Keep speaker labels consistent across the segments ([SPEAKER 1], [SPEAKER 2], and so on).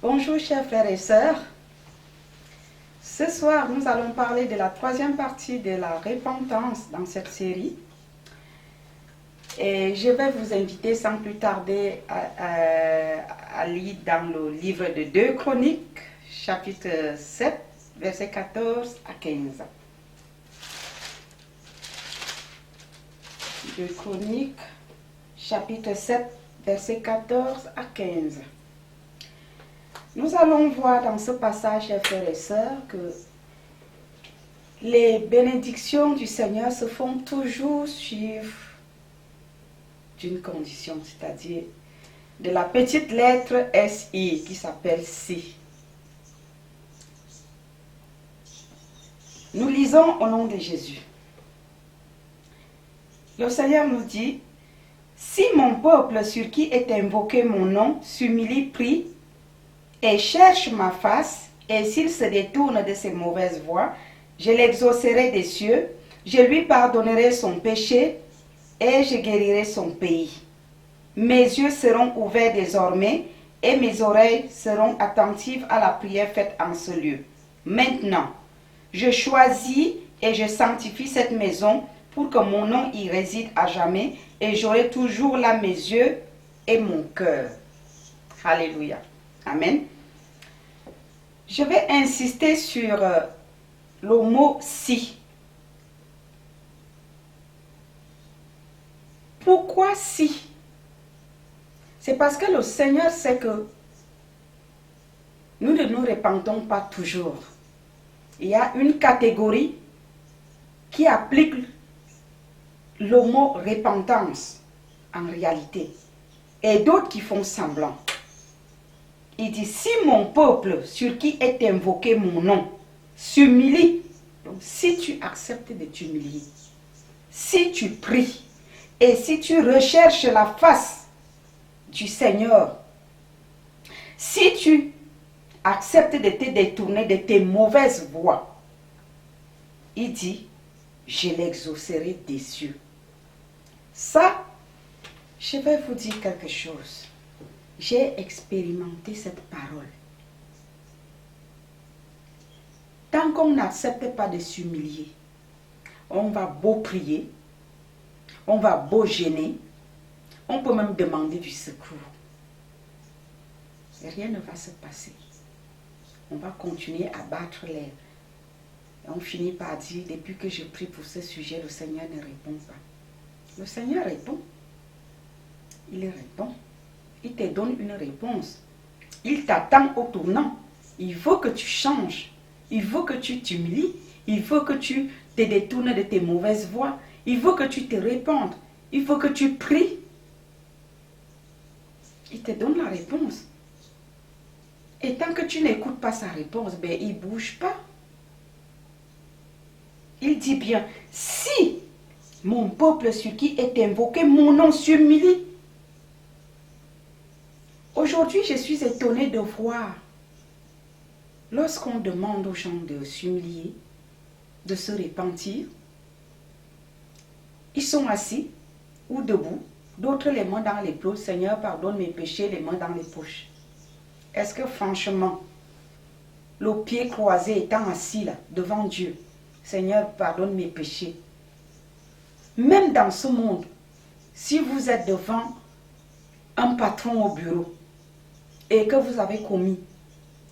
[SPEAKER 1] Bonjour chers frères et sœurs. Ce soir, nous allons parler de la troisième partie de la repentance dans cette série. Et je vais vous inviter sans plus tarder à lire dans le livre de 2 Chroniques, chapitre 7, versets 14 à 15. 2 Chroniques, chapitre 7, versets 14 à 15. Nous allons voir dans ce passage, chers frères et sœurs, que les bénédictions du Seigneur se font toujours suivre d'une condition, c'est-à-dire de la petite lettre SI qui s'appelle si. Nous lisons au nom de Jésus. Le Seigneur nous dit: si mon peuple sur qui est invoqué mon nom s'humilie, prie et cherche ma face, et s'il se détourne de ses mauvaises voies, je l'exaucerai des cieux, je lui pardonnerai son péché et je guérirai son pays. Mes yeux seront ouverts désormais et mes oreilles seront attentives à la prière faite en ce lieu. Maintenant, je choisis et je sanctifie cette maison pour que mon nom y réside à jamais et j'aurai toujours là mes yeux et mon cœur. Alléluia. Amen. Je vais insister sur le mot si. Pourquoi si? C'est parce que le Seigneur sait que nous ne nous repentons pas toujours. Il y a une catégorie qui applique le mot repentance en réalité et d'autres qui font semblant. Il dit: si mon peuple sur qui est invoqué mon nom s'humilie, donc si tu acceptes de t'humilier, si tu pries et si tu recherches la face du Seigneur, si tu acceptes de te détourner de tes mauvaises voies, il dit: je l'exaucerai des cieux. Ça, je vais vous dire quelque chose. J'ai expérimenté cette parole. Tant qu'on n'accepte pas de s'humilier, on va beau prier, on va beau gêner, on peut même demander du secours. Et rien ne va se passer. On va continuer à battre l'air. Et on finit par dire: depuis que je prie pour ce sujet, le Seigneur ne répond pas. Le Seigneur répond. Il répond. Il te donne une réponse. Il t'attend au tournant. Il veut que tu changes. Il veut que tu t'humilies. Il veut que tu te détournes de tes mauvaises voies. Il veut que tu te répandes. Il veut que tu pries. Il te donne la réponse. Et tant que tu n'écoutes pas sa réponse, ben, il ne bouge pas. Il dit bien: si mon peuple sur qui est invoqué mon nom s'humilie. Aujourd'hui, je suis étonnée de voir, lorsqu'on demande aux gens de s'humilier, de se repentir, ils sont assis ou debout, d'autres les mains dans les plots: Seigneur, pardonne mes péchés, les mains dans les poches. Est-ce que franchement, le pied croisé étant assis là, devant Dieu, Seigneur, pardonne mes péchés. Même dans ce monde, si vous êtes devant un patron au bureau et que vous avez commis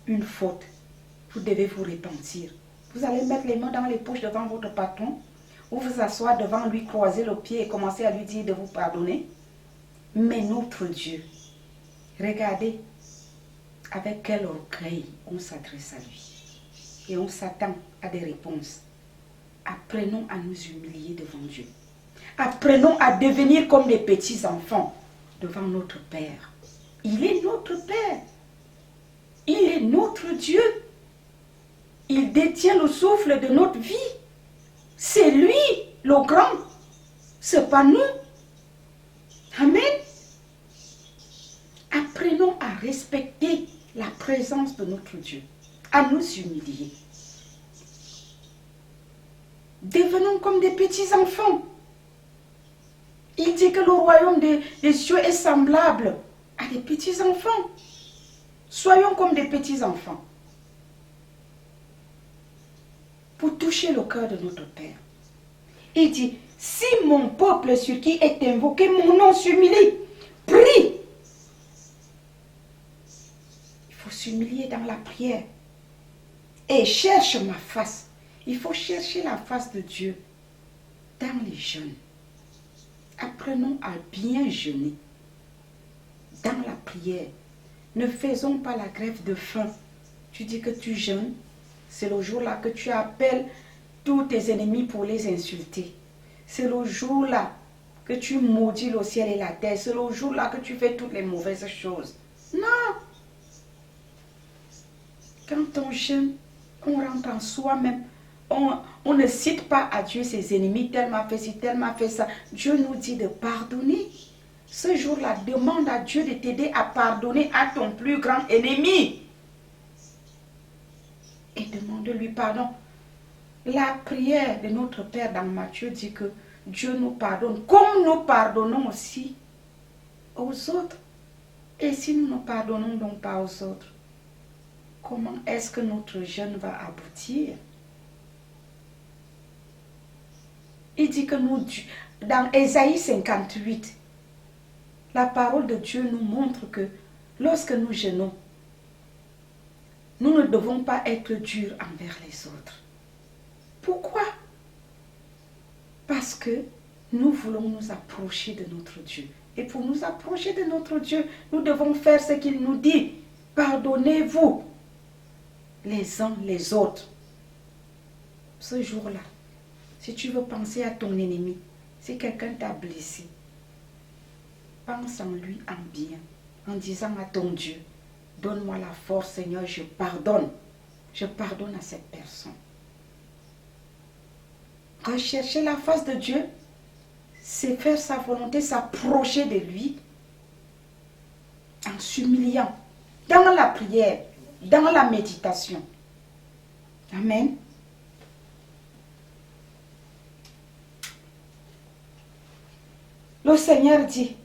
[SPEAKER 1] une faute, vous devez vous repentir. Vous allez mettre les mains dans les poches devant votre patron ou vous asseoir devant lui, croiser le pied et commencer à lui dire de vous pardonner. Mais notre Dieu, regardez avec quel orgueil on s'adresse à lui et on s'attend à des réponses. Apprenons à nous humilier devant Dieu. Apprenons à devenir comme des petits enfants devant notre Père. Il est notre Père. Il est notre Dieu. Il détient le souffle de notre vie. C'est lui le grand. C'est pas nous. Amen. Apprenons à respecter la présence de notre Dieu, à nous humilier. Devenons comme des petits enfants. Il dit que le royaume des cieux est semblable à des petits enfants. Soyons comme des petits enfants pour toucher le cœur de notre Père. Il dit, si mon peuple sur qui est invoqué mon nom s'humilie, prie. Il faut s'humilier dans la prière et cherche ma face. Il faut chercher la face de Dieu dans les jeûnes. Apprenons à bien jeûner dans la prière. Ne faisons pas la grève de faim. Tu dis que tu jeûnes, c'est le jour-là que tu appelles tous tes ennemis pour les insulter. C'est le jour-là que tu maudis le ciel et la terre. C'est le jour-là que tu fais toutes les mauvaises choses. Non! Quand on jeûne, on rentre en soi-même. On ne cite pas à Dieu ses ennemis, tel m'a fait ci, tel m'a fait ça. Dieu nous dit de pardonner. Ce jour-là, demande à Dieu de t'aider à pardonner à ton plus grand ennemi. Et demande-lui pardon. La prière de notre Père dans Matthieu dit que Dieu nous pardonne comme nous pardonnons aussi aux autres. Et si nous ne pardonnons donc pas aux autres, comment est-ce que notre jeûne va aboutir? Il dit que nous, dans Ésaïe 58, la parole de Dieu nous montre que lorsque nous jeûnons, nous ne devons pas être durs envers les autres. Pourquoi? Parce que nous voulons nous approcher de notre Dieu. Et pour nous approcher de notre Dieu, nous devons faire ce qu'il nous dit. Pardonnez-vous les uns les autres. Ce jour-là, si tu veux penser à ton ennemi, si quelqu'un t'a blessé, pense en lui en bien, en disant à ton Dieu, donne-moi la force, Seigneur, je pardonne. Je pardonne à cette personne. Rechercher la face de Dieu, c'est faire sa volonté, s'approcher de lui en s'humiliant dans la prière, dans la méditation. Amen. Le Seigneur dit,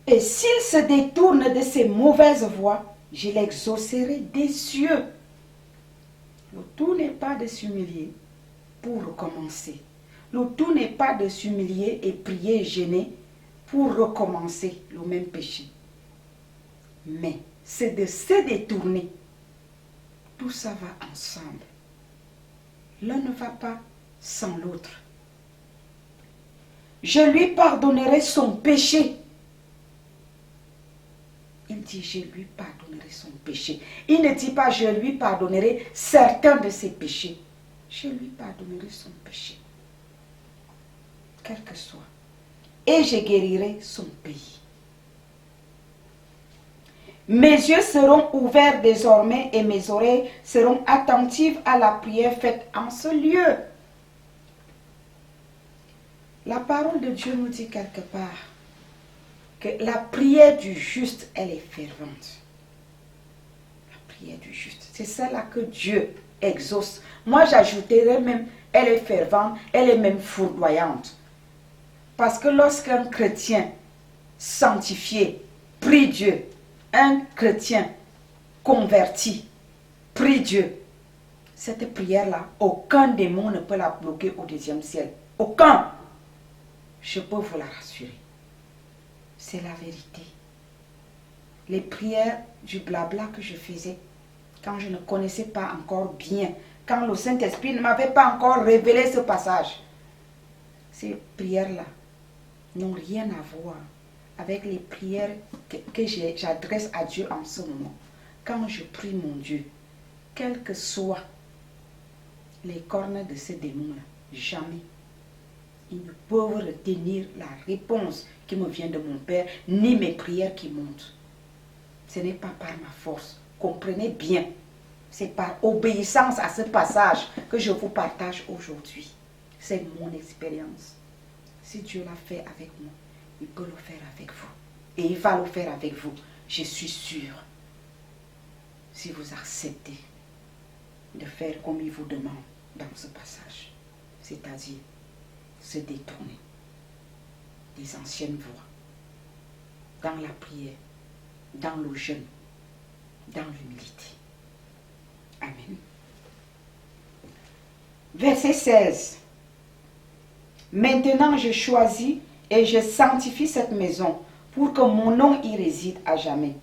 [SPEAKER 1] et s'il se détourne de ses mauvaises voies, je l'exaucerai des cieux. Le tout n'est pas de s'humilier pour recommencer. Le tout n'est pas de s'humilier et prier et jeûner pour recommencer le même péché. Mais c'est de se détourner. Tout ça va ensemble. L'un ne va pas sans l'autre. Je lui pardonnerai son péché. Il dit, je lui pardonnerai son péché. Il ne dit pas, je lui pardonnerai certains de ses péchés. Je lui pardonnerai son péché. Quel que soit. Et je guérirai son pays. Mes yeux seront ouverts désormais et mes oreilles seront attentives à la prière faite en ce lieu. La parole de Dieu nous dit quelque part que la prière du juste, elle est fervente. La prière du juste, c'est celle-là que Dieu exauce. Moi, j'ajouterais même, elle est fervente, elle est même foudroyante. Parce que lorsqu'un chrétien sanctifié prie Dieu, un chrétien converti prie Dieu, cette prière-là, aucun démon ne peut la bloquer au deuxième ciel. Aucun. Je peux vous la rassurer. C'est la vérité. Les prières du blabla que je faisais quand je ne connaissais pas encore bien, quand le Saint-Esprit ne m'avait pas encore révélé ce passage, ces prières-là n'ont rien à voir avec les prières que j'adresse à Dieu en ce moment. Quand je prie mon Dieu, quelles que soient les cornes de ces démons-là, jamais ils ne peuvent retenir la réponse qui me vient de mon Père, ni mes prières qui montent. Ce n'est pas par ma force. Comprenez bien, c'est par obéissance à ce passage que je vous partage aujourd'hui. C'est mon expérience. Si Dieu l'a fait avec moi, il peut le faire avec vous. Et il va le faire avec vous. Je suis sûre. Si vous acceptez de faire comme il vous demande dans ce passage. C'est-à-dire se détourner des anciennes voies, dans la prière, dans le jeûne, dans l'humilité. Amen. Verset 16. Maintenant je choisis et je sanctifie cette maison pour que mon nom y réside à jamais.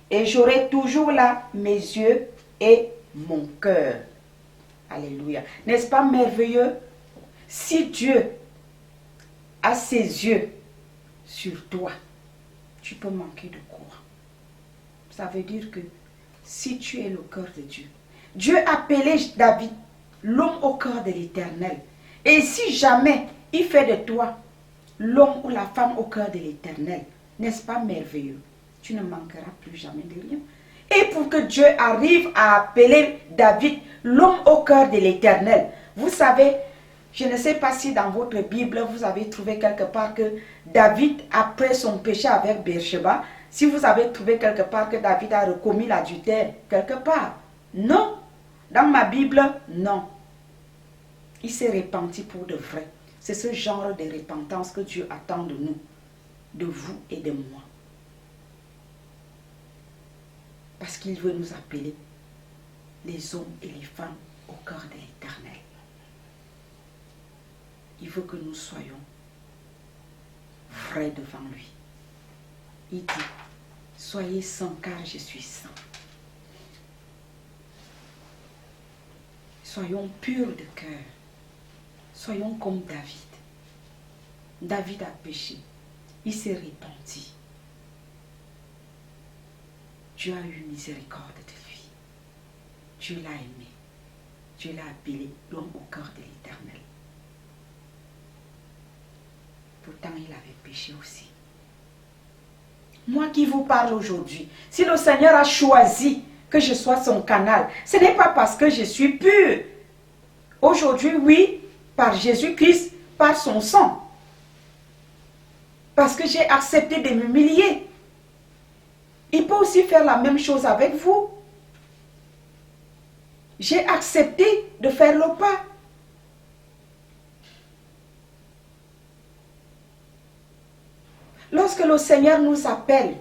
[SPEAKER 1] Et j'aurai toujours là mes yeux et mon cœur. Alléluia. N'est-ce pas merveilleux? Si Dieu a ses yeux sur toi, tu peux manquer de quoi? Ça veut dire que si tu es le cœur de Dieu, Dieu a appelé David l'homme au cœur de l'Éternel. Et si jamais il fait de toi l'homme ou la femme au cœur de l'Éternel, n'est-ce pas merveilleux? Tu ne manqueras plus jamais de rien. Et pour que Dieu arrive à appeler David l'homme au cœur de l'Éternel, vous savez, je ne sais pas si dans votre Bible, vous avez trouvé quelque part que David, après son péché avec Beersheba, si vous avez trouvé quelque part que David a recommis l'adultère, quelque part. Non. Dans ma Bible, non. Il s'est repenti pour de vrai. C'est ce genre de repentance que Dieu attend de nous, de vous et de moi. Parce qu'il veut nous appeler les hommes et les femmes au cœur de l'Éternel. Il veut que nous soyons vrais devant lui. Il dit, soyez saints car je suis saint. Soyons purs de cœur. Soyons comme David. David a péché. Il s'est repenti. Dieu a eu miséricorde de lui. Dieu l'a aimé. Dieu l'a appelé l'homme au cœur de l'Éternel. Pourtant, il avait péché aussi. Moi qui vous parle aujourd'hui, si le Seigneur a choisi que je sois son canal, ce n'est pas parce que je suis pur. Aujourd'hui, oui, par Jésus-Christ, par son sang. Parce que j'ai accepté de m'humilier. Il peut aussi faire la même chose avec vous. J'ai accepté de faire le pas. Lorsque le Seigneur nous appelle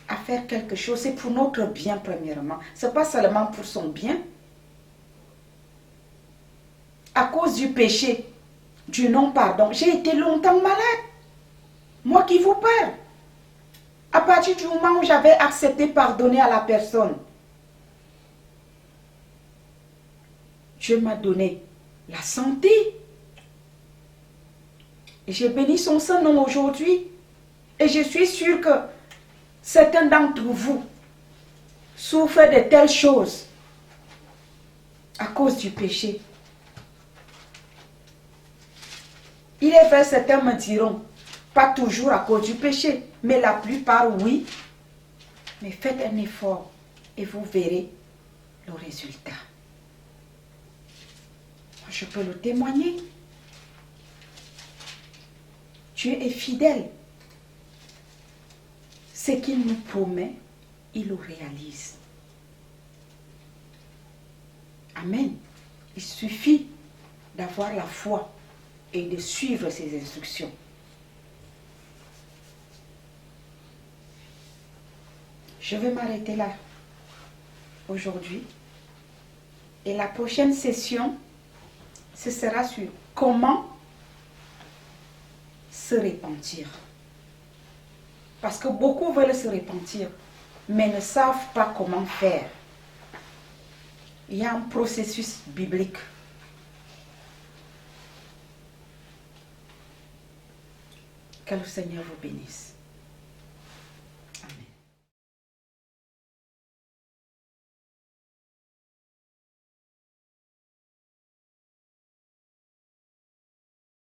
[SPEAKER 1] à faire quelque chose, c'est pour notre bien premièrement. Ce n'est pas seulement pour son bien. À cause du péché, du non-pardon, j'ai été longtemps malade. Moi qui vous parle. À partir du moment où j'avais accepté pardonner à la personne, Dieu m'a donné la santé. Et j'ai béni son Saint-Nom aujourd'hui. Et je suis sûre que certains d'entre vous souffrent de telles choses à cause du péché. Il est vrai, certains me diront, pas toujours à cause du péché, mais la plupart, oui. Mais faites un effort et vous verrez le résultat. Je peux le témoigner. Dieu est fidèle. Ce qu'il nous promet, il le réalise. Amen. Il suffit d'avoir la foi et de suivre ses instructions. Je vais m'arrêter là aujourd'hui. Et la prochaine session, ce sera sur comment se repentir. Parce que beaucoup veulent se repentir, mais ne savent pas comment faire. Il y a un processus biblique. Que le Seigneur vous bénisse.